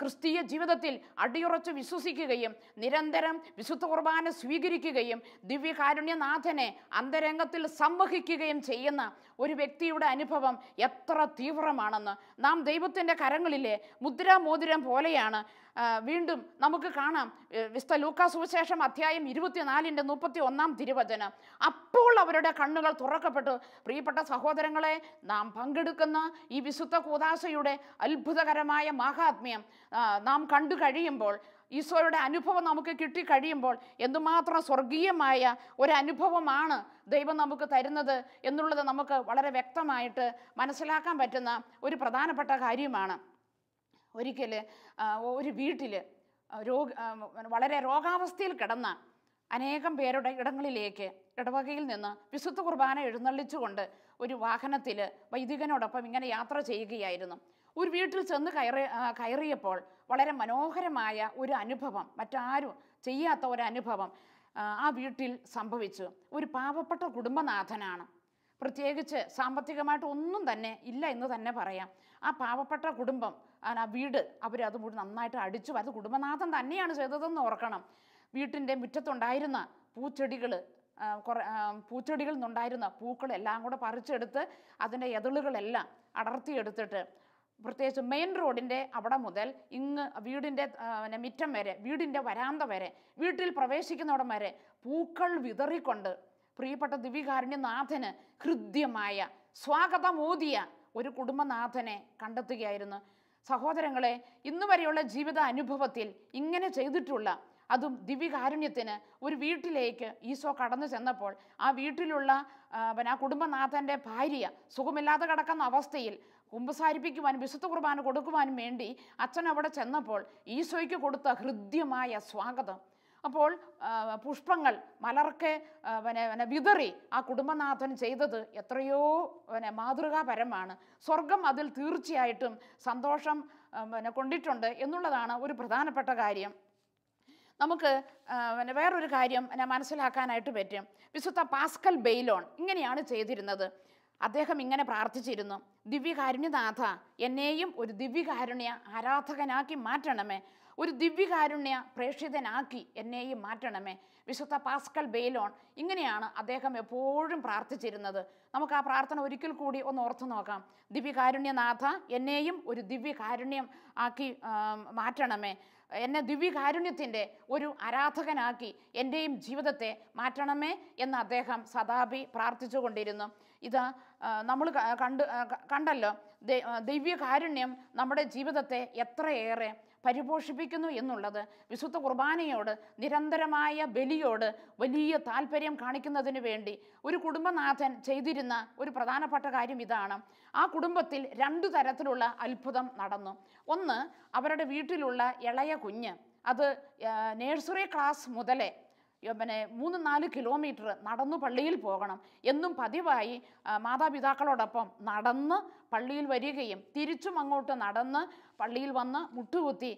ക്രിസ്തീയ ജീവിതത്തിൽ അടിയുറച്ച് വിശ്വസിക്കുകയും നിരന്തരം വിശുദ്ധ കുർബാന സ്വീകരിക്കുകയും ദിവ്യകാരുണ്യനാഥനെ അന്തരംഗത്തിൽ സംവഹിക്കുകയും ചെയ്യുന്ന ഒരു വ്യക്തിയുടെ അനുഭവം എത്ര തീവ്രമാണെന്ന് നാം ദൈവത്തിൻ്റെ കരങ്ങളിലെ മുദ്രാമോതിരം പോലെയാണ്. വീണ്ടും നമുക്ക് കാണാം വിശുദ്ധ ലൂക്കാ സുവിശേഷം അധ്യായം 24-ന്റെ 31-ാം തിരുവചനം, അപ്പോൾ അവരുടെ കണ്ണുകൾ തുറക്കപ്പെട്ടു. പ്രിയപ്പെട്ട സഹോദരങ്ങളെ, നാം പങ്കെടുക്കുന്ന ഈ വിശുദ്ധ കൂദാശയുടെ അത്ഭുതകരമായ മാഹാത്മ്യം നാം കണ്ടു കഴിയുമ്പോൾ, ഈശോയുടെ അനുഭവം നമുക്ക് കിട്ടിക്കഴിയുമ്പോൾ എന്തുമാത്രം സ്വർഗീയമായ ഒരനുഭവമാണ് ദൈവം നമുക്ക് തരുന്നത് എന്നുള്ളത് നമുക്ക് വളരെ വ്യക്തമായിട്ട് മനസ്സിലാക്കാൻ പറ്റുന്ന ഒരു പ്രധാനപ്പെട്ട കാര്യമാണ്. ഒരിക്കൽ ഒരു വീട്ടിൽ വളരെ രോഗാവസ്ഥയിൽ കിടന്ന അനേകം പേരുടെ ഇടങ്ങളിലേക്ക് ഇടവകയിൽ നിന്ന് വിശുദ്ധ കുർബാന എഴുന്നള്ളിച്ചുകൊണ്ട് ഒരു വാഹനത്തിൽ വൈദികനോടൊപ്പം ഇങ്ങനെ യാത്ര ചെയ്യുകയായിരുന്നു. ഒരു വീട്ടിൽ ചെന്ന് കയറിയപ്പോൾ വളരെ മനോഹരമായ ഒരു അനുഭവം, മറ്റാരും ചെയ്യാത്ത ഒരനുഭവം ആ വീട്ടിൽ സംഭവിച്ചു. ഒരു പാവപ്പെട്ട കുടുംബനാഥനാണ്. പ്രത്യേകിച്ച് സാമ്പത്തികമായിട്ട് ഒന്നും തന്നെ ഇല്ല എന്ന് തന്നെ പറയാം. ആ പാവപ്പെട്ട കുടുംബം, ആ വീട് അവരത് നന്നായിട്ട് അടിച്ചു. അത് കുടുംബനാഥൻ തന്നെയാണ് ചെയ്തതെന്ന് ഓർക്കണം. വീട്ടിൻ്റെ മുറ്റത്തുണ്ടായിരുന്ന പൂച്ചെടികളിൽ നിന്നുണ്ടായിരുന്ന പൂക്കളെല്ലാം കൂടെ പറിച്ചെടുത്ത് അതിൻ്റെ എതളുകളെല്ലാം അടർത്തിയെടുത്തിട്ട്, പ്രത്യേകിച്ച് മെയിൻ റോഡിൻ്റെ അവിടെ മുതൽ ഇങ്ങ് വീടിൻ്റെ മുറ്റം വരെ, വീടിൻ്റെ വരാന്ത വരെ, വീട്ടിൽ പ്രവേശിക്കുന്നിടം വരെ പൂക്കൾ വിതറിക്കൊണ്ട് പ്രിയപ്പെട്ട ദിവ്യകാരുണ്യനാഥന് ഹൃദ്യമായ സ്വാഗതമോദിയ ഒരു കുടുംബനാഥനെ കണ്ടെത്തുകയായിരുന്നു. സഹോദരങ്ങളെ, ഇന്നു വരെയുള്ള ജീവിത അനുഭവത്തിൽ ഇങ്ങനെ ചെയ്തിട്ടുള്ള, അതും ദിവ്യകാരുണ്യത്തിന് ഒരു വീട്ടിലേക്ക് ഈശോ കടന്നു ചെന്നപ്പോൾ ആ വീട്ടിലുള്ള ആ കുടുംബനാഥൻ്റെ ഭാര്യ സുഖമില്ലാതെ കിടക്കുന്ന അവസ്ഥയിൽ കുമ്പസാരിപ്പിക്കുവാനും വിശുദ്ധ കുർബാന കൊടുക്കുവാനും വേണ്ടി അച്ഛൻ അവിടെ ചെന്നപ്പോൾ ഈശോയ്ക്ക് കൊടുത്ത ഹൃദ്യമായ സ്വാഗതം. അപ്പോൾ പുഷ്പങ്ങൾ മലർക്കെ വിതറി ആ കുടുംബനാഥൻ ചെയ്തത് എത്രയോ മാതൃകാപരമാണ്. സ്വർഗം അതിൽ തീർച്ചയായിട്ടും സന്തോഷം കൊണ്ടിട്ടുണ്ട് എന്നുള്ളതാണ് ഒരു പ്രധാനപ്പെട്ട കാര്യം. നമുക്ക് വേറൊരു കാര്യം മനസ്സിലാക്കാനായിട്ട് പറ്റും. വിശുദ്ധ പാസ്കൽ ബെയ്ലോൺ ഇങ്ങനെയാണ് ചെയ്തിരുന്നത്. അദ്ദേഹം ഇങ്ങനെ പ്രാർത്ഥിച്ചിരുന്നു, ദിവ്യകാരുണ്യനാഥ, എന്നെയും ഒരു ദിവ്യകാരുണ്യ ആരാധകനാക്കി മാറ്റണമേ, ഒരു ദിവ്യകാരുണ്യ പ്രേക്ഷിതനാക്കി എന്നെയും മാറ്റണമേ. വിശുദ്ധ പാസ്കൽ ബെയ്ലോൺ ഇങ്ങനെയാണ് അദ്ദേഹം എപ്പോഴും പ്രാർത്ഥിച്ചിരുന്നത്. നമുക്ക് ആ പ്രാർത്ഥന ഒരിക്കൽ കൂടി ഒന്ന് ഓർത്തു നോക്കാം. ദിവ്യകാരുണ്യനാഥ, എന്നെയും ഒരു ദിവ്യകാരുണ്യം ആക്കി മാറ്റണമേ, എന്നെ ദിവ്യകാരുണ്യത്തിൻ്റെ ഒരു ആരാധകനാക്കി എൻ്റെയും ജീവിതത്തെ മാറ്റണമേ എന്ന് അദ്ദേഹം സദാപി പ്രാർത്ഥിച്ചു കൊണ്ടിരുന്നു. ഇത് നമ്മൾ കണ്ടല്ലോ, ദിവ്യകാരുണ്യം നമ്മുടെ ജീവിതത്തെ എത്രയേറെ പരിപോഷിപ്പിക്കുന്നു എന്നുള്ളത്. വിശുദ്ധ കുർബാനയോട്, നിരന്തരമായ ബലിയോട് വലിയ താല്പര്യം കാണിക്കുന്നതിന് വേണ്ടി ഒരു കുടുംബനാഥൻ ചെയ്തിരുന്ന ഒരു പ്രധാനപ്പെട്ട കാര്യം ഇതാണ്. ആ കുടുംബത്തിൽ 2 തരത്തിലുള്ള അത്ഭുതം നടന്നു. ഒന്ന്, അവരുടെ വീട്ടിലുള്ള ഇളയ കുഞ്ഞ് അത് നേഴ്സറി ക്ലാസ് മുതലേ പിന്നെ 3-4 കിലോമീറ്റർ നടന്നു പള്ളിയിൽ പോകണം എന്നും പതിവായി മാതാപിതാക്കളോടൊപ്പം നടന്ന് പള്ളിയിൽ വരികയും തിരിച്ചും അങ്ങോട്ട് നടന്ന് പള്ളിയിൽ വന്ന് മുട്ടുകുത്തി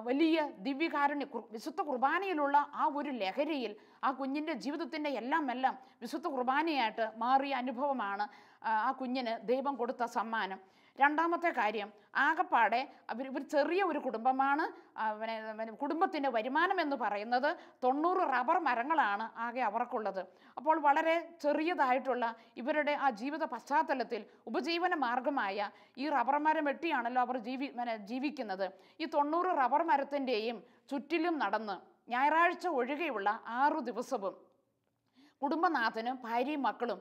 വലിയ ദിവ്യകാരുണ്യ വിശുദ്ധ കുർബാനയിലുള്ള ആ ഒരു ലഹരിയിൽ ആ കുഞ്ഞിൻ്റെ ജീവിതത്തിൻ്റെ എല്ലാം വിശുദ്ധ കുർബാനയായിട്ട് മാറിയ അനുഭവമാണ് ആ കുഞ്ഞിന് ദൈവം കൊടുത്ത സമ്മാനം. രണ്ടാമത്തെ കാര്യം, ആകപ്പാടെ ഇവർ ചെറിയ ഒരു കുടുംബമാണ്. കുടുംബത്തിൻ്റെ വരുമാനം എന്ന് പറയുന്നത് 90 റബ്ബർ മരങ്ങളാണ് ആകെ അവർക്കുള്ളത്. അപ്പോൾ വളരെ ചെറിയതായിട്ടുള്ള ഇവരുടെ ആ ജീവിത പശ്ചാത്തലത്തിൽ ഉപജീവന മാർഗമായ ഈ റബ്ബർ മരം വെട്ടിയാണല്ലോ അവർ ജീവിക്കുന്നത്. ഈ 90 റബ്ബർ മരത്തിൻ്റെയും ചുറ്റിലും നടന്ന് ഞായറാഴ്ച ഒഴികെയുള്ള 6 ദിവസവും കുടുംബനാഥനും ഭാര്യയും മക്കളും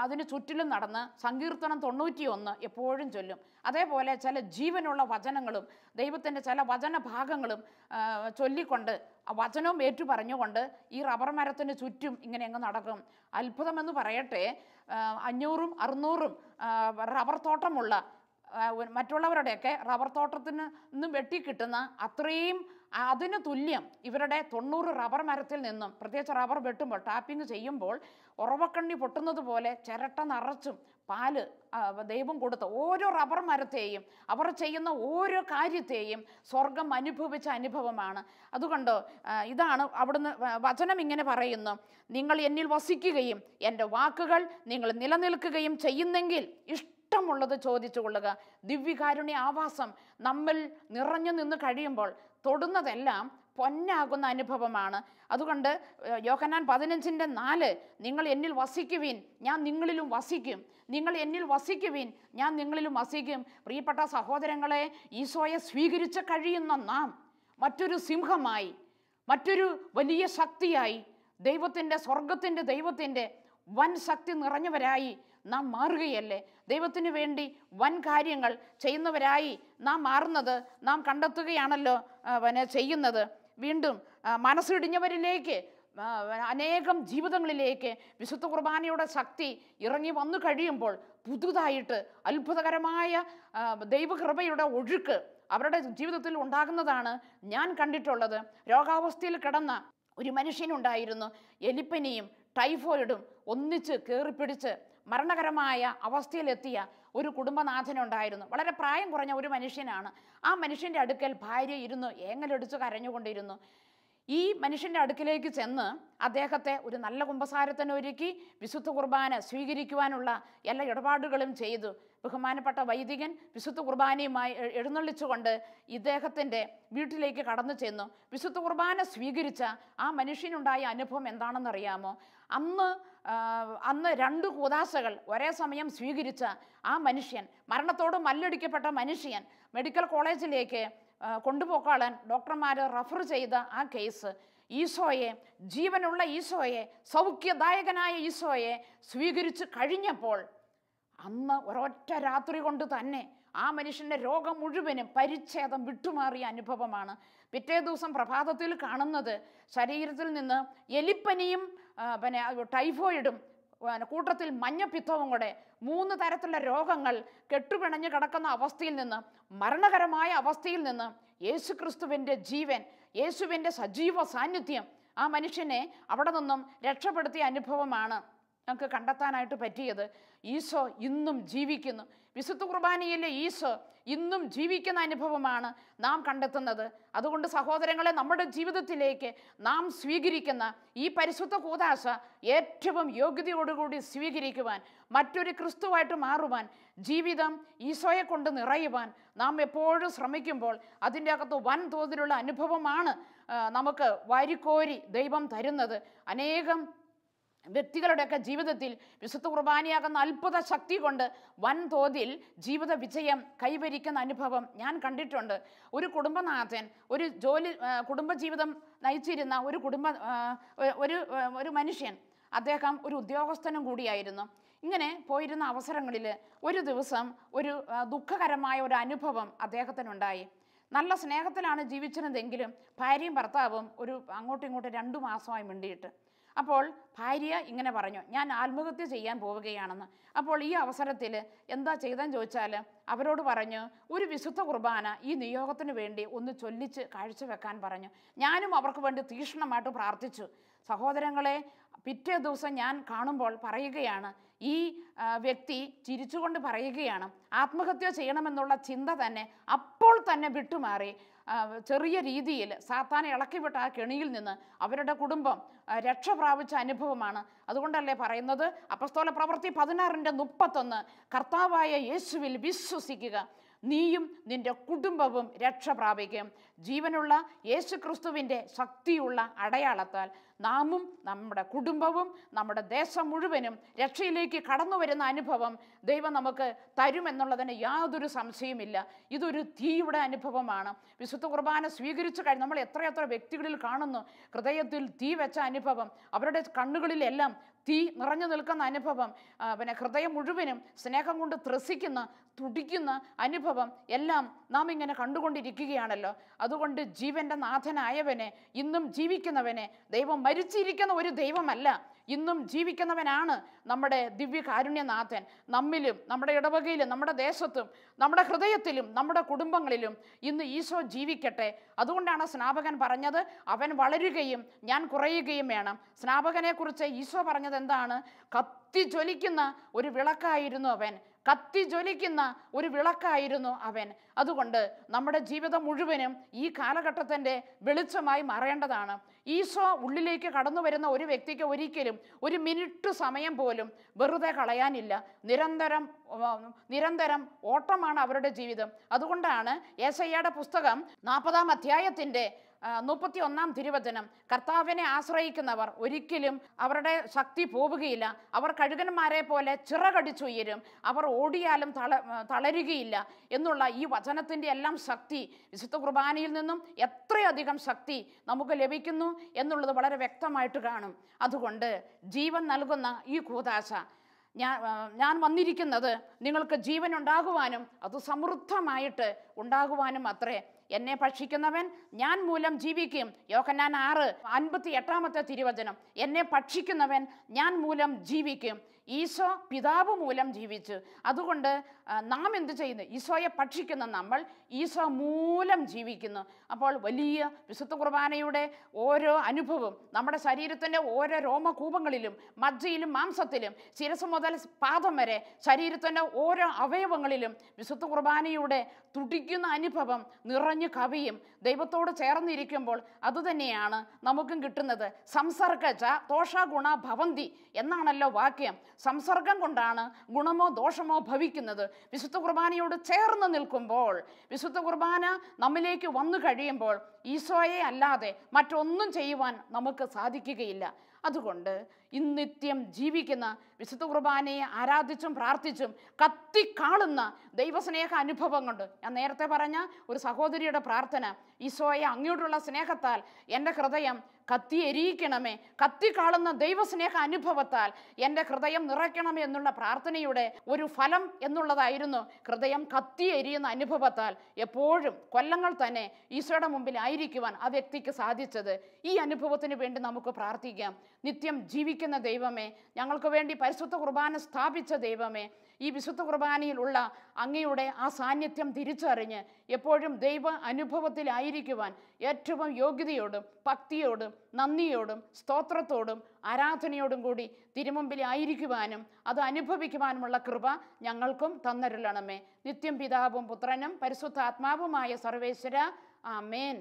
അതിന് ചുറ്റിലും നടന്ന് സങ്കീർത്തനം 91 എപ്പോഴും ചൊല്ലും. അതേപോലെ ചില ജീവനുള്ള വചനങ്ങളും ദൈവത്തിൻ്റെ ചില വചനഭാഗങ്ങളും ചൊല്ലിക്കൊണ്ട് വചനവും ഏറ്റു പറഞ്ഞുകൊണ്ട് ഈ റബ്ബർ മരത്തിന് ചുറ്റും ഇങ്ങനെ അങ്ങ് നടക്കും. അത്ഭുതമെന്ന് പറയട്ടെ, 500-600 റബ്ബർ തോട്ടമുള്ള മറ്റുള്ളവരുടെയൊക്കെ റബ്ബർ തോട്ടത്തിന് നിന്നും വെട്ടിക്കിട്ടുന്ന അത്രയും അതിന് തുല്യം ഇവരുടെ 90 റബ്ബർ മരത്തിൽ നിന്നും, പ്രത്യേകിച്ച് റബ്ബർ വെട്ടുമ്പോൾ ടാപ്പിംഗ് ചെയ്യുമ്പോൾ ഉറവക്കണ്ണി പൊട്ടുന്നത് പോലെ ചിരട്ട നിറച്ചും പാല് ദൈവം കൊടുത്ത ഓരോ റബ്ബർ മരത്തെയും അവർ ചെയ്യുന്ന ഓരോ കാര്യത്തെയും സ്വർഗം അനുഭവിച്ച അനുഭവമാണ്. അതുകൊണ്ട് ഇതാണ് അവിടുന്ന് വചനം ഇങ്ങനെ പറയുന്നു, നിങ്ങൾ എന്നിൽ വസിക്കുകയും എൻ്റെ വാക്കുകൾ നിങ്ങൾ നിലനിൽക്കുകയും ചെയ്യുന്നെങ്കിൽ ഇഷ്ടമുള്ളത് ചോദിച്ചു കൊള്ളുക. ദിവ്യകാരുണ്യ ആവാസം നമ്മിൽ നിറഞ്ഞു നിന്ന് കഴിയുമ്പോൾ തൊടുന്നതെല്ലാം പൊന്നാകുന്ന അനുഭവമാണ്. അതുകൊണ്ട് യോഹന്നാൻ 15:4 നിങ്ങൾ എന്നിൽ വസിക്കുവിൻ, ഞാൻ നിങ്ങളിലും വസിക്കും. നിങ്ങൾ എന്നിൽ വസിക്കുവിൻ, ഞാൻ നിങ്ങളിലും വസിക്കും. പ്രിയപ്പെട്ട സഹോദരങ്ങളെ, ഈശോയെ സ്വീകരിച്ച് കഴിയുന്ന നാം മറ്റൊരു സിംഹമായി, മറ്റൊരു വലിയ ശക്തിയായി, സ്വർഗത്തിൻ്റെ ദൈവത്തിൻ്റെ വൻ ശക്തി നിറഞ്ഞവരായി നാം മാറുകയല്ലേ? ദൈവത്തിന് വേണ്ടി വൻ കാര്യങ്ങൾ ചെയ്യുന്നവരായി നാം മാറുന്നത് നാം കണ്ടെത്തുകയാണല്ലോ ചെയ്യുന്നത്. വീണ്ടും മനസ്സിടിഞ്ഞവരിലേക്ക്, അനേകം ജീവിതങ്ങളിലേക്ക് വിശുദ്ധ കുർബാനയുടെ ശക്തി ഇറങ്ങി വന്നു കഴിയുമ്പോൾ പുതുതായിട്ട് അത്ഭുതകരമായ ദൈവകൃപയുടെ ഒഴുക്ക് അവരുടെ ജീവിതത്തിൽ ഉണ്ടാകുന്നതാണ് ഞാൻ കണ്ടിട്ടുള്ളത്. രോഗാവസ്ഥയിൽ കിടന്ന ഒരു മനുഷ്യനുണ്ടായിരുന്നു. എലിപ്പനിയും ടൈഫോയിഡും ഒന്നിച്ച് കയറിപ്പിടിച്ച് മരണകരമായ അവസ്ഥയിലെത്തിയ ഒരു കുടുംബനാഥനുണ്ടായിരുന്നു. വളരെ പ്രായം കുറഞ്ഞ ഒരു മനുഷ്യനാണ്. ആ മനുഷ്യൻ്റെ അടുക്കൽ ഭാര്യ ഇരുന്ന് ഏങ്ങലടിച്ച് കരഞ്ഞുകൊണ്ടിരുന്നു. ഈ മനുഷ്യൻ്റെ അടുക്കിലേക്ക് ചെന്ന് അദ്ദേഹത്തെ ഒരു നല്ല കുമ്പസാരത്തിനൊരുക്കി വിശുദ്ധ കുർബാന സ്വീകരിക്കുവാനുള്ള എല്ലാ ഇടപാടുകളും ചെയ്തു. ബഹുമാനപ്പെട്ട വൈദികൻ വിശുദ്ധ കുർബാനയുമായി എഴുന്നള്ളിച്ചുകൊണ്ട് ഇദ്ദേഹത്തിൻ്റെ വീട്ടിലേക്ക് കടന്നു ചെന്നു. വിശുദ്ധ കുർബാന സ്വീകരിച്ച ആ മനുഷ്യനുണ്ടായ അനുഭവം എന്താണെന്നറിയാമോ? അന്ന് 2 കൂദാശകൾ ഒരേ സമയം സ്വീകരിച്ച ആ മനുഷ്യൻ, മരണത്തോട് മല്ലടിക്കപ്പെട്ട മനുഷ്യൻ, മെഡിക്കൽ കോളേജിലേക്ക് കൊണ്ടുപോക്കാളാൻ ഡോക്ടർമാർ റഫർ ചെയ്ത ആ കേസ്, ഈശോയെ, ജീവനുള്ള ഈശോയെ, സൗഖ്യദായകനായ ഈശോയെ സ്വീകരിച്ച് കഴിഞ്ഞപ്പോൾ അന്ന് ഒരൊറ്റ രാത്രി കൊണ്ട് തന്നെ ആ മനുഷ്യൻ്റെ രോഗം മുഴുവനും പരിച്ഛേദം വിട്ടുമാറിയ അനുഭവമാണ്. പിറ്റേ ദിവസം പ്രഭാതത്തിൽ കാണുന്നത് ശരീരത്തിൽ നിന്ന് എലിപ്പനിയും ടൈഫോയിഡും കൂട്ടത്തിൽ മഞ്ഞപ്പിത്തവും കൂടെ 3 തരത്തിലുള്ള രോഗങ്ങൾ കെട്ടുപിണഞ്ഞ് കിടക്കുന്ന അവസ്ഥയിൽ നിന്ന്, മരണകരമായ അവസ്ഥയിൽ നിന്ന് യേശുക്രിസ്തുവിൻ്റെ ജീവൻ, യേശുവിൻ്റെ സജീവ സാന്നിധ്യം ആ മനുഷ്യനെ അവിടെ നിന്നും രക്ഷപ്പെടുത്തിയ അനുഭവമാണ് നമുക്ക് കണ്ടെത്താനായിട്ട് പറ്റിയത്. ഈശോ ഇന്നും ജീവിക്കുന്നു. വിശുദ്ധ കുർബാനയിലെ ഈശോ ഇന്നും ജീവിക്കുന്ന അനുഭവമാണ് നാം കണ്ടെത്തുന്നത്. അതുകൊണ്ട് സഹോദരങ്ങളെ, നമ്മുടെ ജീവിതത്തിലേക്ക് നാം സ്വീകരിക്കുന്ന ഈ പരിശുദ്ധ കൂദാശ ഏറ്റവും യോഗ്യതയോടുകൂടി സ്വീകരിക്കുവാൻ, മറ്റൊരു ക്രിസ്തുവായിട്ട് മാറുവാൻ, ജീവിതം ഈശോയെ കൊണ്ട് നിറയുവാൻ നാം എപ്പോഴും ശ്രമിക്കുമ്പോൾ അതിൻ്റെ അകത്ത് വൻ തോതിലുള്ള അനുഭവമാണ് നമുക്ക് വാരിക്കോരി ദൈവം തരുന്നത്. അനേകം വ്യക്തികളുടെയൊക്കെ ജീവിതത്തിൽ വിശുദ്ധ കുർബാനയാകുന്ന അത്ഭുത ശക്തി കൊണ്ട് വൻതോതിൽ ജീവിത വിജയം കൈവരിക്കുന്ന അനുഭവം ഞാൻ കണ്ടിട്ടുണ്ട്. ഒരു കുടുംബനാഥൻ, ഒരു കുടുംബജീവിതം നയിച്ചിരുന്ന ഒരു മനുഷ്യൻ, അദ്ദേഹം ഒരു ഉദ്യോഗസ്ഥനും കൂടിയായിരുന്നു. ഇങ്ങനെ പോയിരുന്ന അവസരങ്ങളിൽ ഒരു ദിവസം ഒരു ദുഃഖകരമായ ഒരു അനുഭവം അദ്ദേഹത്തിനുണ്ടായി. നല്ല സ്നേഹത്തിലാണ് ജീവിച്ചിരുന്നതെങ്കിലും ഭാര്യയും ഭർത്താവും അങ്ങോട്ടും ഇങ്ങോട്ടും 2 മാസമായി മിണ്ടിയിട്ട്. അപ്പോൾ ഭാര്യ ഇങ്ങനെ പറഞ്ഞു, ഞാൻ ആത്മഹത്യ ചെയ്യാൻ പോവുകയാണെന്ന്. അപ്പോൾ ഈ അവസരത്തിൽ എന്താ ചെയ്തെന്ന് ചോദിച്ചാൽ അവരോട് പറഞ്ഞു, ഒരു വിശുദ്ധ കുർബാന ഈ നിയോഗത്തിന് വേണ്ടി ഒന്ന് ചൊല്ലിച്ച് കാഴ്ചവെക്കാൻ പറഞ്ഞു. ഞാനും അവർക്ക് വേണ്ടി തീക്ഷ്ണമായിട്ട് പ്രാർത്ഥിച്ചു. സഹോദരങ്ങളെ, പിറ്റേ ദിവസം ഞാൻ കാണുമ്പോൾ പറയുകയാണ്, ഈ വ്യക്തി ചിരിച്ചുകൊണ്ട് പറയുകയാണ്, ആത്മഹത്യ ചെയ്യണമെന്നുള്ള ചിന്ത തന്നെ അപ്പോൾ തന്നെ വിട്ടുമാറി. ചെറിയ രീതിയിൽ സാത്താനെ ഇളക്കിവിട്ട ആ കെണിയിൽ നിന്ന് അവരുടെ കുടുംബം രക്ഷ പ്രാപിച്ച അനുഭവമാണ്. അതുകൊണ്ടല്ലേ പറയുന്നത് അപ്പസ്തോല പ്രവൃത്തി 16:31, കർത്താവായ യേശുവിൽ വിശ്വസിക്കുക, നീയും നിന്റെ കുടുംബവും രക്ഷ പ്രാപിക്കും. ജീവനുള്ള യേശു ക്രിസ്തുവിൻ്റെ ശക്തിയുള്ള അടയാളത്താൽ നാമും നമ്മുടെ കുടുംബവും നമ്മുടെ ദേശം മുഴുവനും രക്ഷയിലേക്ക് കടന്നു വരുന്ന അനുഭവം ദൈവം നമുക്ക് തരുമെന്നുള്ളതിന് യാതൊരു സംശയമില്ല. ഇതൊരു തീയുടെ അനുഭവമാണ്. വിശുദ്ധ കുർബാന സ്വീകരിച്ചു കഴിഞ്ഞ് നമ്മൾ എത്രയെത്ര വ്യക്തികളിൽ കാണുന്നു ഹൃദയത്തിൽ തീ വെച്ച അനുഭവം, അവരുടെ കണ്ണുകളിലെല്ലാം തീ നിറഞ്ഞു നിൽക്കുന്ന അനുഭവം, പിന്നെ ഹൃദയം മുഴുവനും സ്നേഹം കൊണ്ട് ത്രസിക്കുന്ന തുടിക്കുന്ന അനുഭവം എല്ലാം നാം ഇങ്ങനെ കണ്ടുകൊണ്ടിരിക്കുകയാണല്ലോ. അതുകൊണ്ട് ജീവൻ്റെ നാഥനായവനെ, ഇന്നും ജീവിക്കുന്നവനെ, ദൈവം മരിച്ചിരിക്കുന്ന ഒരു ദൈവമല്ല, ഇന്നും ജീവിക്കുന്നവനാണ് നമ്മുടെ ദിവ്യകാരുണ്യനാഥൻ. നമ്മിലും നമ്മുടെ ഇടവകയിലും നമ്മുടെ ദേശത്തും നമ്മുടെ ഹൃദയത്തിലും നമ്മുടെ കുടുംബങ്ങളിലും ഇന്ന് ഈശോ ജീവിക്കട്ടെ. അതുകൊണ്ടാണ് സ്നാപകൻ പറഞ്ഞത്, അവൻ വളരുകയും ഞാൻ കുറയുകയും വേണം. സ്നാപകനെ കുറിച്ച് ഈശോ പറഞ്ഞത് എന്താണ്? കത്തി ജ്വലിക്കുന്ന ഒരു വിളക്കായിരുന്നു അവൻ, കത്തി ജ്വലിക്കുന്ന ഒരു വിളക്കായിരുന്നു അവൻ. അതുകൊണ്ട് നമ്മുടെ ജീവിതം മുഴുവനും ഈ കാലഘട്ടത്തിൻ്റെ വെളിച്ചമായി മാറേണ്ടതാണ്. ഈശോ ഉള്ളിലേക്ക് കടന്നു വരുന്ന ഒരു വ്യക്തിക്ക് ഒരിക്കലും ഒരു മിനിറ്റ് സമയം പോലും വെറുതെ കളയാനില്ല. നിരന്തരം ഓട്ടമാണ് അവരുടെ ജീവിതം. അതുകൊണ്ടാണ് യെശയ്യായുടെ പുസ്തകം 40-ാം അധ്യായത്തിൻ്റെ 31-ാം തിരുവചനം, കർത്താവിനെ ആശ്രയിക്കുന്നവർ ഒരിക്കലും അവരുടെ ശക്തി പോവുകയില്ല, അവർ കഴുകന്മാരെ പോലെ ചിറകടിച്ചുയരും, അവർ ഓടിയാലും തളരുകയില്ല എന്നുള്ള ഈ വചനത്തിൻ്റെ എല്ലാം ശക്തി വിശുദ്ധ കുർബാനയിൽ നിന്നും എത്രയധികം ശക്തി നമുക്ക് ലഭിക്കുന്നു എന്നുള്ളത് വളരെ വ്യക്തമായിട്ട് കാണും. അതുകൊണ്ട് ജീവൻ നൽകുന്ന ഈ കൂദാശ, ഞാൻ വന്നിരിക്കുന്നത് നിങ്ങൾക്ക് ജീവൻ ഉണ്ടാകുവാനും അത് സമൃദ്ധമായിട്ട് ഉണ്ടാകുവാനും അത്രേ. എന്നെ ഭക്ഷിക്കുന്നവൻ ഞാൻ മൂലം ജീവിക്കും. യോഹന്നാൻ 6:58 തിരുവചനം, എന്നെ ഭക്ഷിക്കുന്നവൻ ഞാൻ മൂലം ജീവിക്കും. ഈശോ പിതാവ് മൂലം ജീവിച്ചു. അതുകൊണ്ട് നാം എന്ത് ചെയ്യുന്നു? ഈശോയെ ഭക്ഷിക്കുന്ന നമ്മൾ ഈശോ മൂലം ജീവിക്കുന്നു. അപ്പോൾ വലിയ വിശുദ്ധ കുർബാനയുടെ ഓരോ അനുഭവം നമ്മുടെ ശരീരത്തിൻ്റെ ഓരോ രോമകൂപങ്ങളിലും മജ്ജയിലും മാംസത്തിലും ശിരസ് മുതൽ പാദം വരെ ശരീരത്തിൻ്റെ ഓരോ അവയവങ്ങളിലും വിശുദ്ധ കുർബാനയുടെ തുടിക്കുന്ന അനുഭവം നിറഞ്ഞു കവിയും. ദൈവത്തോട് ചേർന്നിരിക്കുമ്പോൾ അതുതന്നെയാണ് നമുക്കും കിട്ടുന്നത്. സംസർഗജ ദോഷ ഗുണ ഭവന്തി എന്നാണല്ലോ വാക്യം. സംസർഗം കൊണ്ടാണ് ഗുണമോ ദോഷമോ ഭവിക്കുന്നത്. വിശുദ്ധ കുർബാനയോട് ചേർന്ന് നിൽക്കുമ്പോൾ, വിശുദ്ധ കുർബാന നമ്മിലേക്ക് വന്നു കഴിയുമ്പോൾ ഈശോയെ അല്ലാതെ മറ്റൊന്നും ചെയ്യുവാൻ നമുക്ക് സാധിക്കുകയില്ല. അതുകൊണ്ട് ഇന്നിത്യം ജീവിക്കുന്ന വിശുദ്ധ കുർബാനയെ ആരാധിച്ചും പ്രാർത്ഥിച്ചും കത്തിക്കാളുന്ന ദൈവസ്നേഹ അനുഭവം കൊണ്ട്, ഞാൻ നേരത്തെ പറഞ്ഞ ഒരു സഹോദരിയുടെ പ്രാർത്ഥന, ഈശോയെ അങ്ങയോടുള്ള സ്നേഹത്താൽ എൻ്റെ ഹൃദയം കത്തിയെരിയിക്കണമേ, കത്തിക്കാളുന്ന ദൈവസ്നേഹ അനുഭവത്താൽ എൻ്റെ ഹൃദയം നിറയ്ക്കണമേ എന്നുള്ള പ്രാർത്ഥനയുടെ ഒരു ഫലം എന്നുള്ളതായിരുന്നു ഹൃദയം കത്തിയെരിയുന്ന അനുഭവത്താൽ എപ്പോഴും കൊല്ലങ്ങൾ തന്നെ ഈശോയുടെ മുമ്പിൽ ആയിരിക്കുവാൻ ആ വ്യക്തിക്ക് സാധിച്ചത്. ഈ അനുഭവത്തിന് വേണ്ടി നമുക്ക് പ്രാർത്ഥിക്കാം. നിത്യം ജീവിക്കുന്ന ദൈവമേ, ഞങ്ങൾക്ക് വേണ്ടി പരിശുദ്ധ കുർബാന സ്ഥാപിച്ച ദൈവമേ, ഈ വിശുദ്ധ കുർബാനയിലുള്ള അങ്ങയുടെ ആ സാന്നിധ്യം തിരിച്ചറിഞ്ഞ് എപ്പോഴും ദൈവ അനുഭവത്തിലായിരിക്കുവാൻ ഏറ്റവും യോഗ്യതയോടും ഭക്തിയോടും നന്ദിയോടും സ്തോത്രത്തോടും ആരാധനയോടും കൂടി തിരുമുമ്പിലായിരിക്കുവാനും അത് അനുഭവിക്കുവാനുമുള്ള കൃപ ഞങ്ങൾക്കും തന്നരുളണമേ. നിത്യം പിതാവും പുത്രനും പരിശുദ്ധാത്മാവുമായ സർവേശ്വര, ആമേൻ.